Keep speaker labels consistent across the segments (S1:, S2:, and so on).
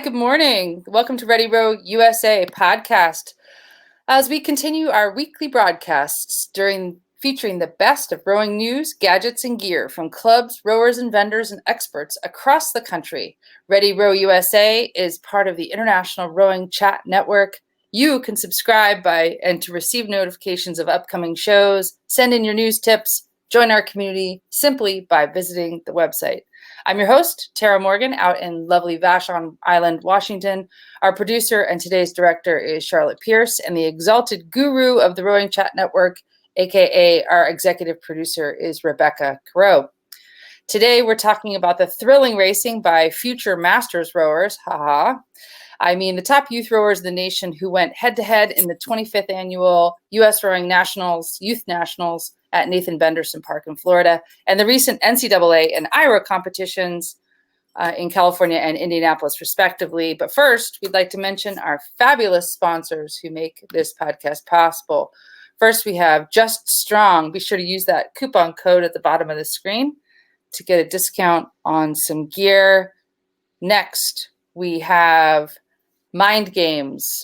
S1: good morning. Welcome to Ready Row USA podcast. As we continue our weekly broadcasts featuring the best of rowing news, gadgets, and gear from clubs, rowers, and vendors and experts across the country. Ready Row USA is part of the International Rowing Chat Network. You can subscribe to receive notifications of upcoming shows, send in your news tips, join our community simply by visiting the website. I'm your host, Tara Morgan, out in lovely Vashon Island, Washington. Our producer and today's director is Charlotte Pierce, and the exalted guru of the Rowing Chat Network, aka our executive producer, is Rebecca Caroe. Today, we're talking about the thrilling racing by future Masters rowers. I mean, the top youth rowers of the nation who went head-to-head in the 25th annual U.S. Rowing Nationals, Youth Nationals at Nathan Benderson Park in Florida, and the recent NCAA and IRA competitions in California and Indianapolis, respectively. But first, we'd like to mention our fabulous sponsors who make this podcast possible. First, we have Just Strong. Be sure to use that coupon code at the bottom of the screen to get a discount on some gear. Next, we have Mind Games.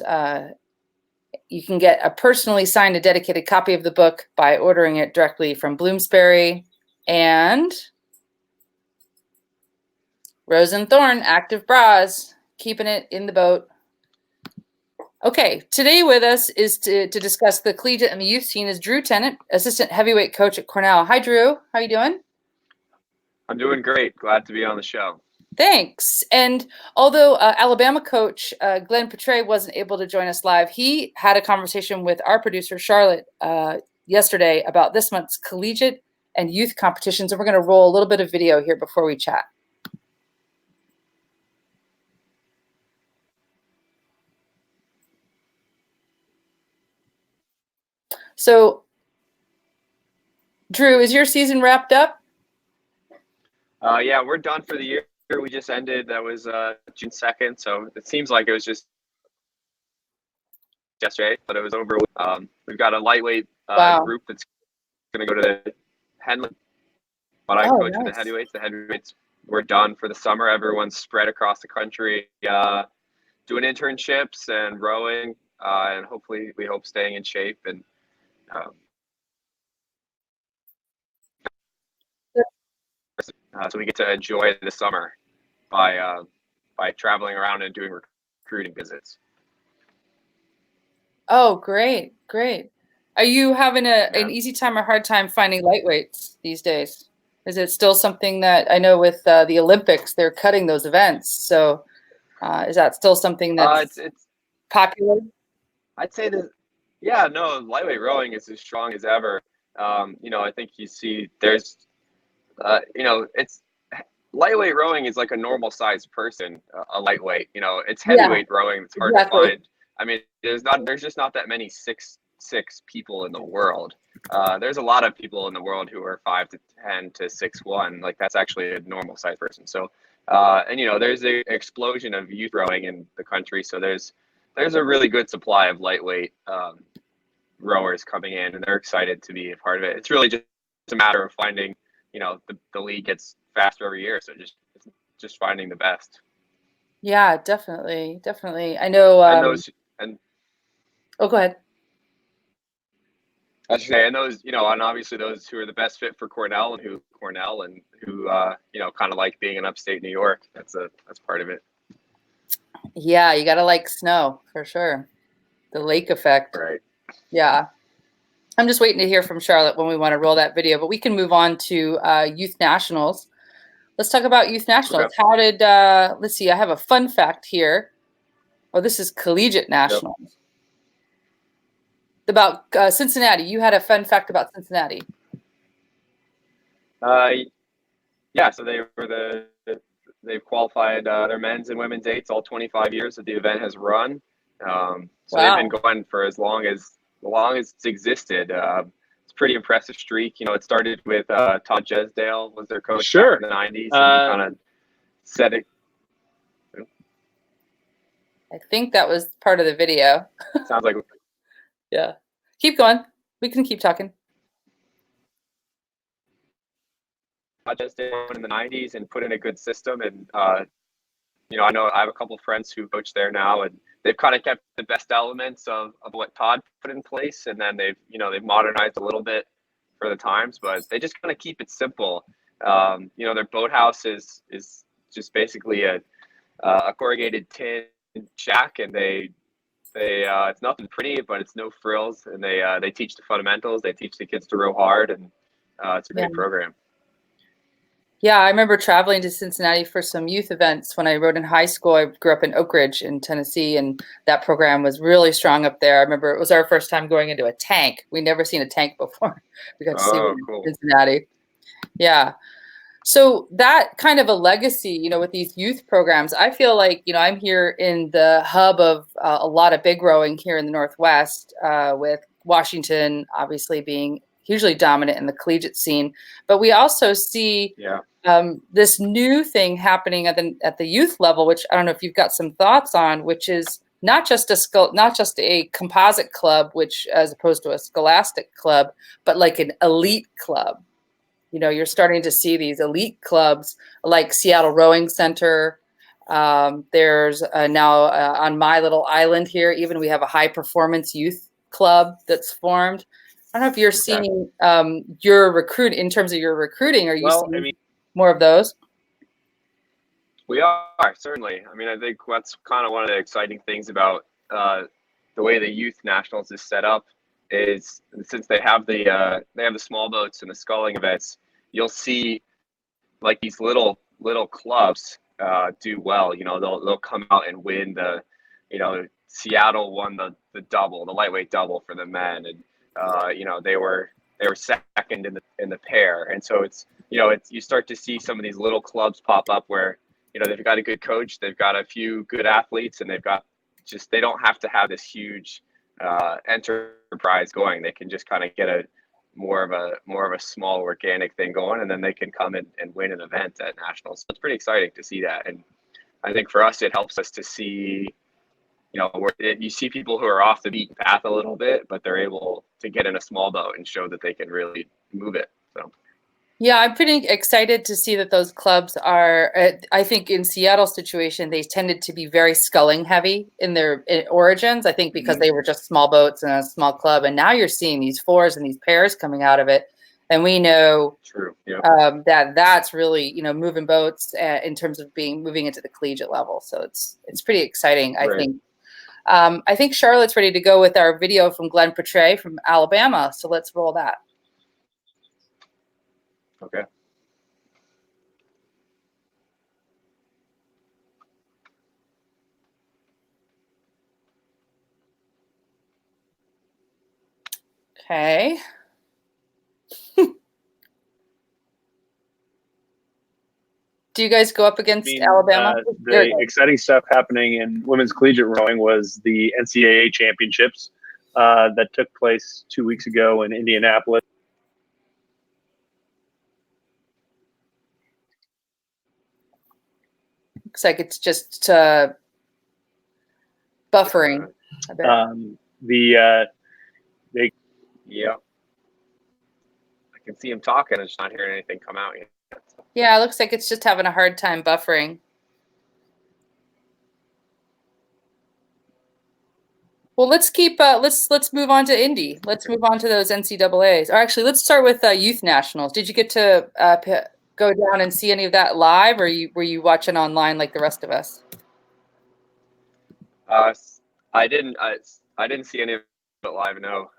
S1: You can get a personally signed, a dedicated copy of the book by ordering it directly from Bloomsbury. And Rose and Thorn Active Bras, keeping it in the boat. Okay, today with us is to discuss the collegiate and the youth scene is Drew Tennant, assistant heavyweight coach at Cornell. Hi, Drew. How are you doing?
S2: I'm doing great. Glad to be on the show.
S1: Thanks. And although Alabama coach Glenn Petray wasn't able to join us live, he had a conversation with our producer, Charlotte, yesterday about this month's collegiate and youth competitions. And we're going to roll a little bit of video here before we chat. So, Drew, is your season wrapped up?
S2: Yeah, we're done for the year. We just ended. That was June 2nd. So it seems like it was just yesterday, but it was over. We've got a lightweight group that's going to go to the Henley. But I coach for the heavyweights. The heavyweights were done for the summer. Everyone's spread across the country doing internships and rowing, and hopefully we hope staying in shape and so we get to enjoy the summer by traveling around and doing recruiting visits.
S1: Oh, great. Are you having an easy time or hard time finding lightweights these days? Is it still something that I know with the Olympics, they're cutting those events? So is that still something that's it's popular?
S2: I'd say that, yeah, no, lightweight rowing is as strong as ever. I think you see there's, it's lightweight rowing is like a normal sized person, a lightweight. It's heavyweight rowing that's hard to find. I mean, there's just not that many 6'6" people in the world. There's a lot of people in the world who are 5'10" to 6'1". Like that's actually a normal sized person. So, there's an explosion of youth rowing in the country. So there's a really good supply of lightweight rowers coming in, and they're excited to be a part of it. It's really just a matter of finding. The league gets faster every year, so just finding the best.
S1: Yeah, definitely. I know. Oh, go ahead.
S2: I should say, and those, and obviously those who are the best fit for Cornell and who kind of like being in upstate New York. That's part of it.
S1: Yeah, you gotta like snow for sure. The lake effect.
S2: Right.
S1: Yeah. I'm just waiting to hear from Charlotte when we want to roll that video, but we can move on to Youth Nationals. Let's talk about Youth Nationals. Okay. How did, let's see, I have a fun fact here. Oh, this is Collegiate Nationals. Yep. About Cincinnati. You had a fun fact about Cincinnati.
S2: Yeah, so they've qualified their men's and women's eights all 25 years that the event has run. They've been going for as long as it's existed. It's a pretty impressive streak. It started with Todd Jesdale was their coach in the 90s, and he kind of set it.
S1: I think that was part of the video.
S2: Sounds like.
S1: Yeah. Keep going. We can keep talking.
S2: Todd Jesdale in the 90s and put in a good system, and I know I have a couple of friends who coach there now, and they've kind of kept the best elements of what Todd put in place, and then they've modernized a little bit for the times, but they just kind of keep it simple. Their boathouse is just basically a corrugated tin shack, and they it's nothing pretty, but it's no frills, and they teach the fundamentals. They teach the kids to row hard, and it's a great program.
S1: Yeah, I remember traveling to Cincinnati for some youth events when I rowed in high school. I grew up in Oak Ridge in Tennessee, and that program was really strong up there. I remember it was our first time going into a tank. We'd never seen a tank before. We got to see one in Cincinnati. Yeah. So that kind of a legacy, with these youth programs, I feel like, I'm here in the hub of a lot of big rowing here in the Northwest, with Washington obviously being hugely dominant in the collegiate scene. But we also see this new thing happening at the youth level, which I don't know if you've got some thoughts on, which is not just a composite club, which as opposed to a scholastic club, but like an elite club. You're starting to see these elite clubs like Seattle Rowing Center. There's now on my little island here, even we have a high performance youth club that's formed. I don't know if you're seeing your recruit in terms of your recruiting. Are you seeing more of those?
S2: We are, certainly. I think that's kind of one of the exciting things about the way the youth nationals is set up is since they have the small boats and the sculling events, you'll see like these little clubs do well. They'll come out and win the, Seattle won the double, the lightweight double for the men, and they were second in the pair, and so it's you start to see some of these little clubs pop up where they've got a good coach, they've got a few good athletes, and they don't have to have this huge enterprise going. They can just kind of get more of a small organic thing going, and then they can come and win an event at nationals. So it's pretty exciting to see that, and I think for us it helps us to see you see people who are off the beaten path a little bit, but they're able to get in a small boat and show that they can really move it. So
S1: yeah, I'm pretty excited to see that those clubs are, I think in Seattle's situation, they tended to be very sculling heavy in their origins, I think because they were just small boats and a small club. And now you're seeing these fours and these pairs coming out of it. And we know that's really, moving boats in terms of moving into the collegiate level. So it's pretty exciting, I think. I think Charlotte's ready to go with our video from Glenn Petray from Alabama. So let's roll that.
S2: Okay.
S1: Okay. Do you guys go up against Alabama?
S3: The exciting stuff happening in women's collegiate rowing was the NCAA championships that took place 2 weeks ago in Indianapolis.
S1: Looks like it's just buffering a bit.
S2: I can see him talking. I'm just not hearing anything come out yet.
S1: Yeah, it looks like it's just having a hard time buffering. Well, let's keep. Let's move on to Indy. Let's move on to those NCAAs. Or actually, let's start with youth nationals. Did you get to go down and see any of that live, or were you watching online like the rest of us?
S2: I didn't see any of it live. No,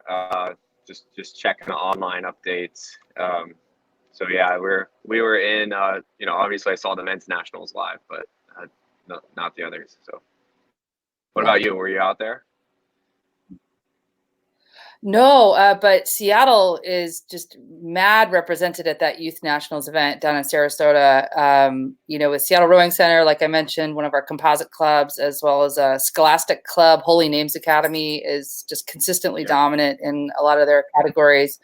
S2: just checking the online updates. So yeah, we were in. Obviously I saw the men's nationals live, but not the others. So, what about you? Were you out there?
S1: No, but Seattle is just mad represented at that youth nationals event down in Sarasota. With Seattle Rowing Center, like I mentioned, one of our composite clubs, as well as a scholastic club, Holy Names Academy, is just consistently dominant in a lot of their categories.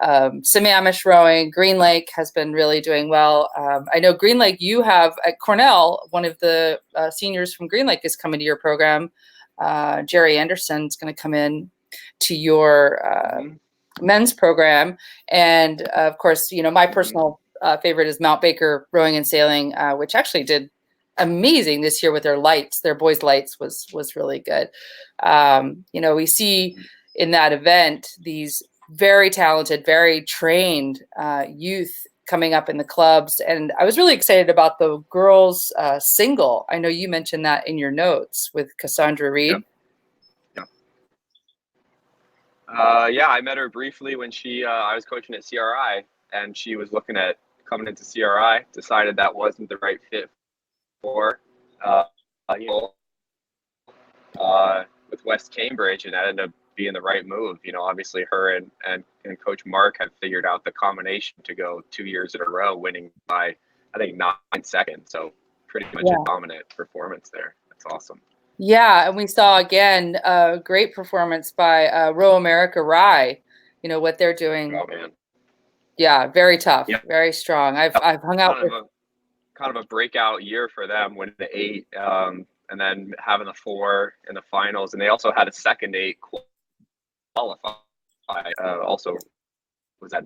S1: Sammamish Rowing, Green Lake has been really doing well. I know Green Lake, you have at Cornell, one of the seniors from Green Lake is coming to your program. Jerry Anderson is going to come in to your men's program. And of course, my personal favorite is Mount Baker Rowing and Sailing, which actually did amazing this year with their lights. Their boys' lights was really good. We see in that event these very talented, very trained youth coming up in the clubs. And I was really excited about the girls single. I know you mentioned that in your notes with Cassandra Reed.
S2: Yep. Yeah, I met her briefly when I was coaching at CRI, and she was looking at coming into CRI, decided that wasn't the right fit for with West Cambridge, and that ended up being the right move. Obviously her and Coach Mark have figured out the combination to go 2 years in a row, winning by, I think, 9 seconds. So pretty much a dominant performance there. That's awesome.
S1: Yeah, and we saw again a great performance by Row America Rye. What they're doing.
S2: Oh man.
S1: Yeah, very tough, very strong. I've hung out with
S2: kind of a breakout year for them, winning the 8, and then having the 4 in the finals, and they also had a second 8 qualify. Also was that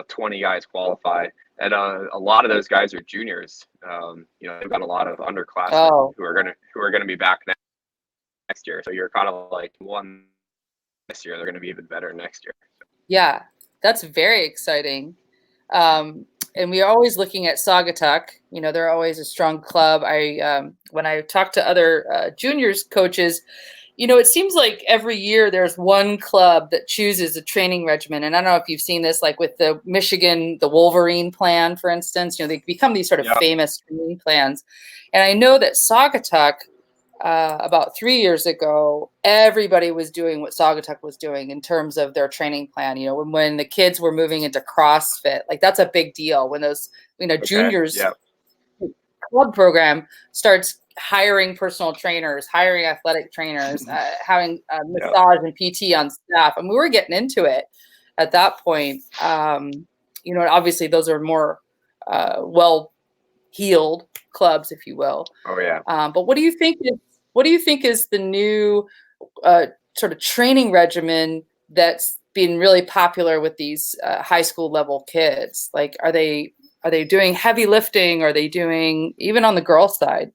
S2: 20 guys qualify, and a lot of those guys are juniors. They've got a lot of underclassmen who are gonna be back next year. So you're kind of like, one this year, they're going to be even better next year.
S1: Yeah, that's very exciting. And we are always looking at Saugatuck. They're always a strong club. When I talk to other juniors coaches, it seems like every year there's one club that chooses a training regimen. And I don't know if you've seen this, like with the Michigan, the Wolverine plan, for instance. They become these sort of famous training plans. And I know that Saugatuck, about 3 years ago, everybody was doing what Saugatuck was doing in terms of their training plan. When the kids were moving into CrossFit, like that's a big deal. When those, juniors club program starts hiring personal trainers, hiring athletic trainers, having massage and PT on staff. And we were getting into it at that point. Obviously those are more well-heeled clubs, if you will.
S2: Oh yeah.
S1: But what do you think is the new sort of training regimen that's been really popular with these high school level kids? Like, are they doing heavy lifting? Are they doing, even on the girls' side?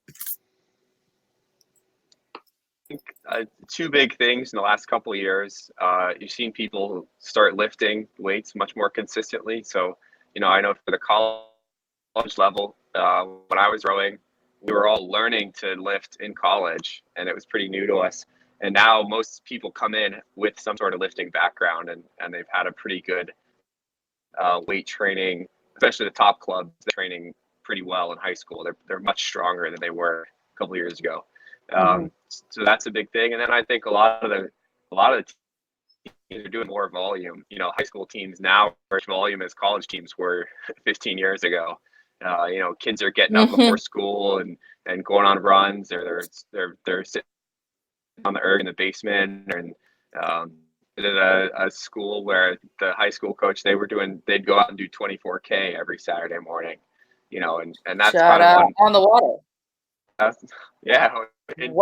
S2: Two big things in the last couple of years. You've seen people start lifting weights much more consistently. So, I know for the college level, when I was rowing, we were all learning to lift in college, and it was pretty new to us. And now most people come in with some sort of lifting background, and they've had a pretty good weight training, especially the top clubs. They're training pretty well in high school. They're much stronger than they were a couple of years ago. So that's a big thing. And then I think a lot of the teams are doing more volume. High school teams now are as volume as college teams were 15 years ago. Kids are getting up before school and going on runs, or they're sitting on the erg in the basement. And at a school where the high school coach, they'd go out and do 24K every Saturday morning, and that's kind of
S1: on the water.
S2: In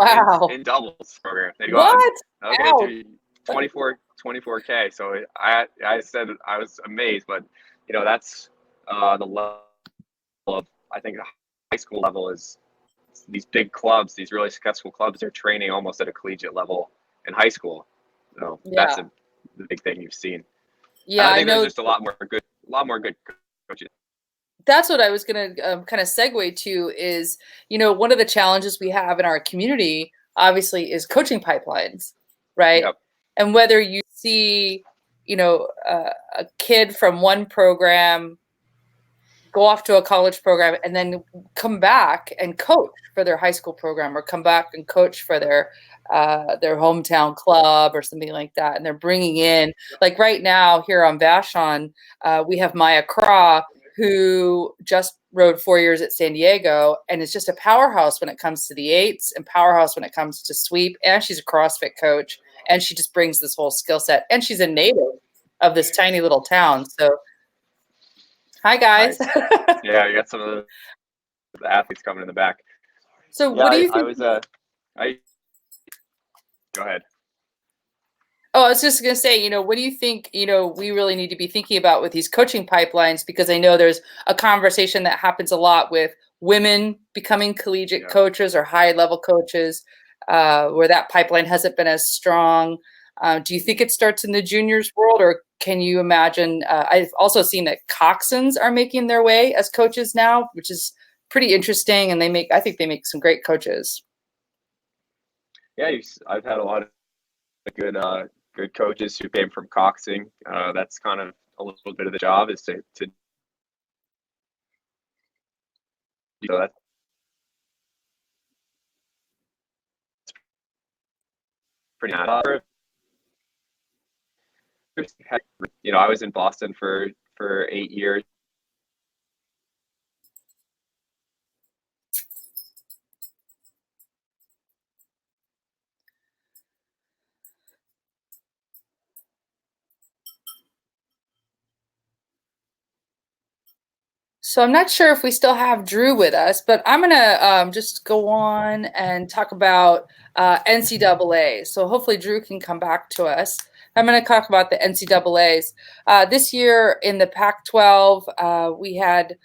S2: doubles program. They go
S1: what?
S2: Okay, 24K. So I said I was amazed, but that's the level of, I think the high school level is these big clubs, these really successful clubs, they're training almost at a collegiate level in high school. So that's the big thing you've seen.
S1: Yeah,
S2: I think there's just a lot more good coaches.
S1: That's what I was going to kind of segue to is, one of the challenges we have in our community, obviously, is coaching pipelines, right?
S2: Yep.
S1: And whether you see, a kid from one program go off to a college program and then come back and coach for their high school program, or come back and coach for their hometown club or something like that. And they're bringing in, like right now here on Vashon, we have Maya Craw, who just rode 4 years at San Diego and is just a powerhouse when it comes to the 8s and powerhouse when it comes to sweep. And she's a CrossFit coach, and she just brings this whole skill set. And she's a native of this tiny little town. So, hi guys.
S2: Nice. Yeah, you got some of the athletes coming in the back.
S1: So what do you think?
S2: Go ahead.
S1: Oh, I was just going to say, what do you think, we really need to be thinking about with these coaching pipelines? Because I know there's a conversation that happens a lot with women becoming collegiate coaches or high-level coaches, where that pipeline hasn't been as strong. Do you think it starts in the juniors world, or can you imagine? I've also seen that coxswains are making their way as coaches now, which is pretty interesting, and I think they make some great coaches.
S2: Yeah, I've had a lot of good coaches who came from coxing. That's kind of a little bit of the job, is to so that's pretty nice. I was in Boston for 8 years.
S1: So I'm not sure if we still have Drew with us, but I'm gonna just go on and talk about NCAA. So hopefully Drew can come back to us. I'm going to talk about the NCAAs. This year in the Pac-12, we had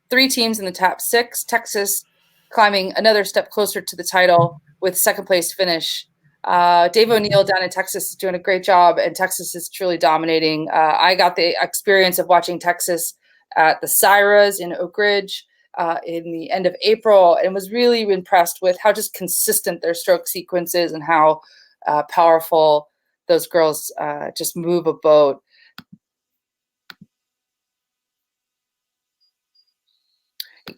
S1: 3 teams in the top 6. Texas climbing another step closer to the title with second place finish. Dave O'Neill down in Texas is doing a great job, and Texas is truly dominating. I got the experience of watching Texas at the Cyras in Oak Ridge in the end of April, and was really impressed with how just consistent their stroke sequence is and how powerful those girls just move a boat.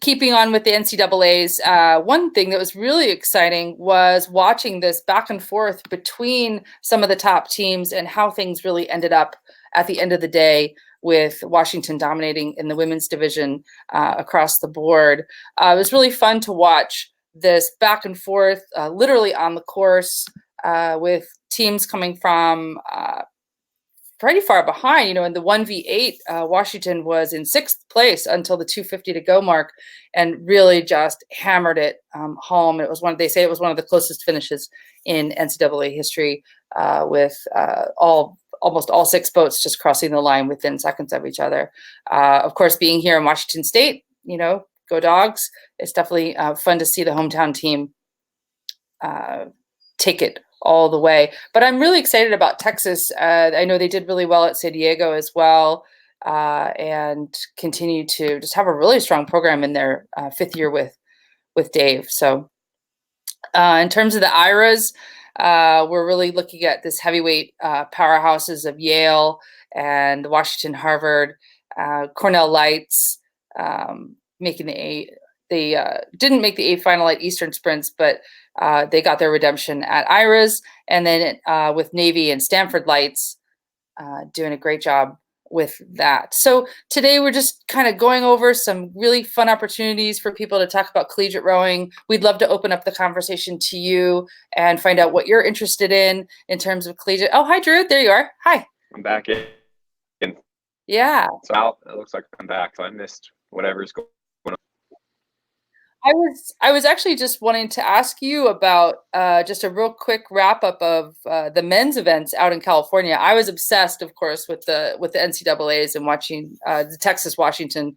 S1: Keeping on with the NCAAs, one thing that was really exciting was watching this back and forth between some of the top teams and how things really ended up at the end of the day, with Washington dominating in the women's division across the board. It was really fun to watch this back and forth, literally on the course, with teams coming from pretty far behind. In the 1v8, Washington was in 6th place until the 250 to go mark, and really just hammered it home. It was they say it was one of the closest finishes in NCAA history, with almost all 6 boats just crossing the line within seconds of each other. Of course, being here in Washington State, go Dogs. It's definitely fun to see the hometown team take it all the way. But I'm really excited about Texas. I know they did really well at San Diego as well, and continue to just have a really strong program in their 5th year with Dave. So in terms of the IRAs, we're really looking at this heavyweight powerhouses of Yale and Washington, Harvard, Cornell Lights making the A. They didn't make the A final at Eastern Sprints, but they got their redemption at IRAs. And then with Navy and Stanford Lights doing a great job with that. So today we're just kind of going over some really fun opportunities for people to talk about collegiate rowing. We'd love to open up the conversation to you and find out what you're interested in terms of collegiate. Oh, hi, Drew. There you are. Hi.
S2: I'm back in.
S1: Yeah.
S2: So it looks like I'm back. So I missed whatever's going on.
S1: I was actually just wanting to ask you about just a real quick wrap up of the men's events out in California. I was obsessed, of course, with the NCAAs and watching the Texas Washington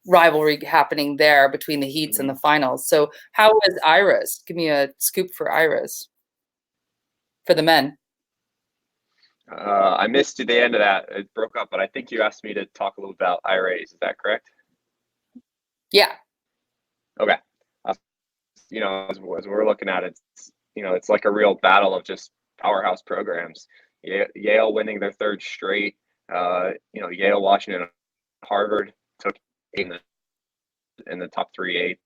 S1: rivalry happening there between the heats and the finals. So how was IRAs? Give me a scoop for IRAs for the men.
S2: I missed the end of that. It broke up, but I think you asked me to talk a little about IRAs. Is that correct?
S1: Yeah.
S2: Okay. As we're looking at it, it's like a real battle of just powerhouse programs. Yale winning their 3rd straight. Yale, Washington, Harvard took in the top 3 8s.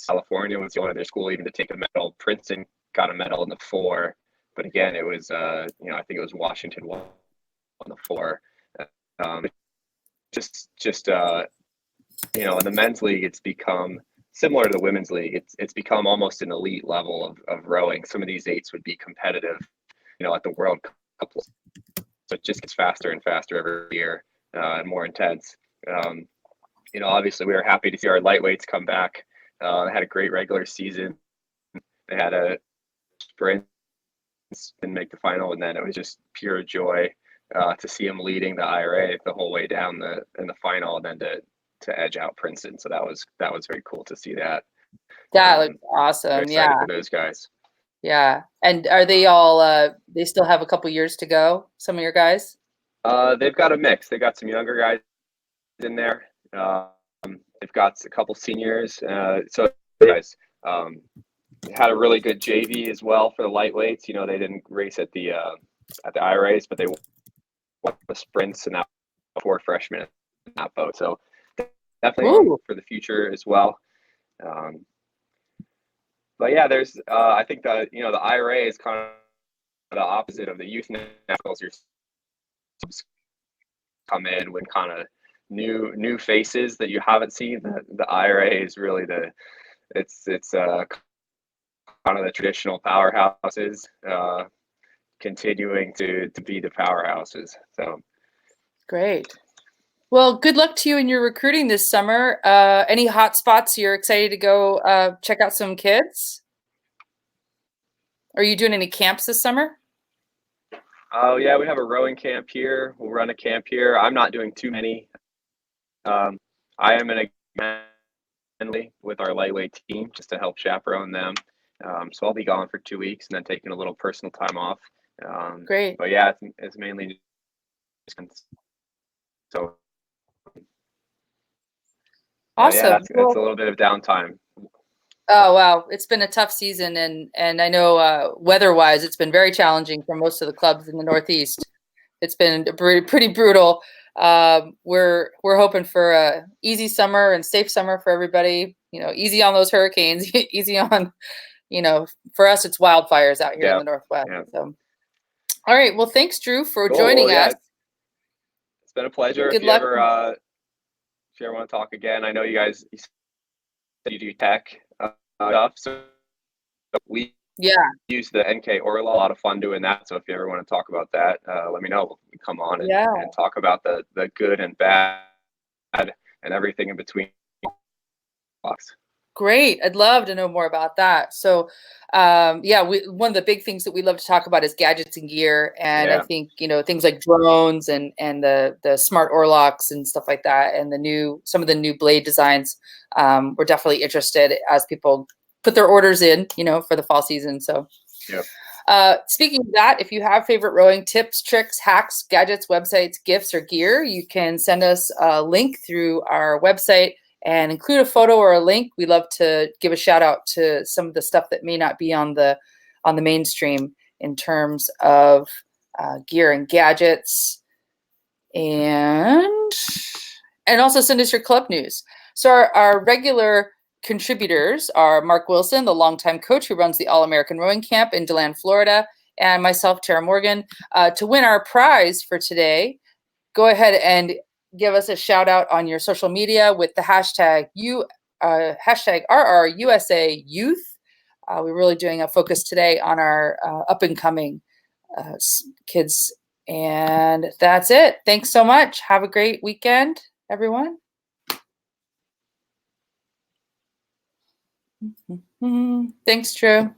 S2: California was the only other school even to take a medal. Princeton got a medal in the 4, but again, it was I think it was Washington won the 4. In the men's league, it's become similar to the women's league. It's become almost an elite level of rowing. Some of these 8s would be competitive, at the World Cup. So it just gets faster and faster every year, and more intense. Obviously we were happy to see our lightweights come back. They had a great regular season. They had a sprint and make the final, and then it was just pure joy to see them leading the IRA the whole way down in the final, and then to edge out Princeton. So that was very cool to see that.
S1: That looks awesome.
S2: Excited for those guys.
S1: Yeah. And are they all, they still have a couple years to go, some of your guys?
S2: They've got a mix. They got some younger guys in there. They've got a couple seniors. So guys had a really good JV as well for the lightweights. You know, they didn't race at the IRAs, but they won the sprints, and that 4 freshmen in that boat. So definitely one for the future as well. But yeah, there's I think the IRA is kind of the opposite of the youth nationals. You're come in with kind of new faces that you haven't seen. The IRA is really it's kind of the traditional powerhouses continuing to be the powerhouses. So
S1: great. Well, good luck to you in your recruiting this summer. Any hot spots you're excited to go check out some kids? Are you doing any camps this summer?
S2: Oh yeah, we have a rowing camp here. We'll run a camp here. I'm not doing too many. I am in a with our lightweight team just to help chaperone them. So I'll be gone for 2 weeks and then taking a little personal time off.
S1: Great.
S2: But yeah, it's mainly so.
S1: Awesome.
S2: Yeah, it's a little bit of downtime.
S1: Oh wow, it's been a tough season, and I know weather-wise, it's been very challenging for most of the clubs in the Northeast. It's been pretty brutal. We're hoping for a easy summer and safe summer for everybody. You know, easy on those hurricanes, easy on, for us it's wildfires out here in the Northwest. Yeah. So, all right. Well, thanks, Drew, for joining us.
S2: It's been a pleasure. If you ever want to talk again, I know you guys you do tech stuff, so we use the NK Orla. A lot of fun doing that. So if you ever want to talk about that, let me know. We can come on and talk about the good and bad and everything in between.
S1: Great. I'd love to know more about that. So, one of the big things that we love to talk about is gadgets and gear. And I think, things like drones and the smart oarlocks and stuff like that. And some of the new blade designs, we're definitely interested as people put their orders in, for the fall season. So, speaking of that, if you have favorite rowing tips, tricks, hacks, gadgets, websites, gifts, or gear, you can send us a link through our website and include a photo or a link. We love to give a shout out to some of the stuff that may not be on the mainstream in terms of gear and gadgets, and also send us your club news. So our regular contributors are Mark Wilson, the longtime coach who runs the All-American Rowing Camp in DeLand, Florida, and myself, Tara Morgan. To win our prize for today, go ahead and give us a shout out on your social media with the hashtag RRUSA Youth. We're really doing a focus today on our up and coming kids. And that's it. Thanks so much. Have a great weekend, everyone. Thanks, Drew.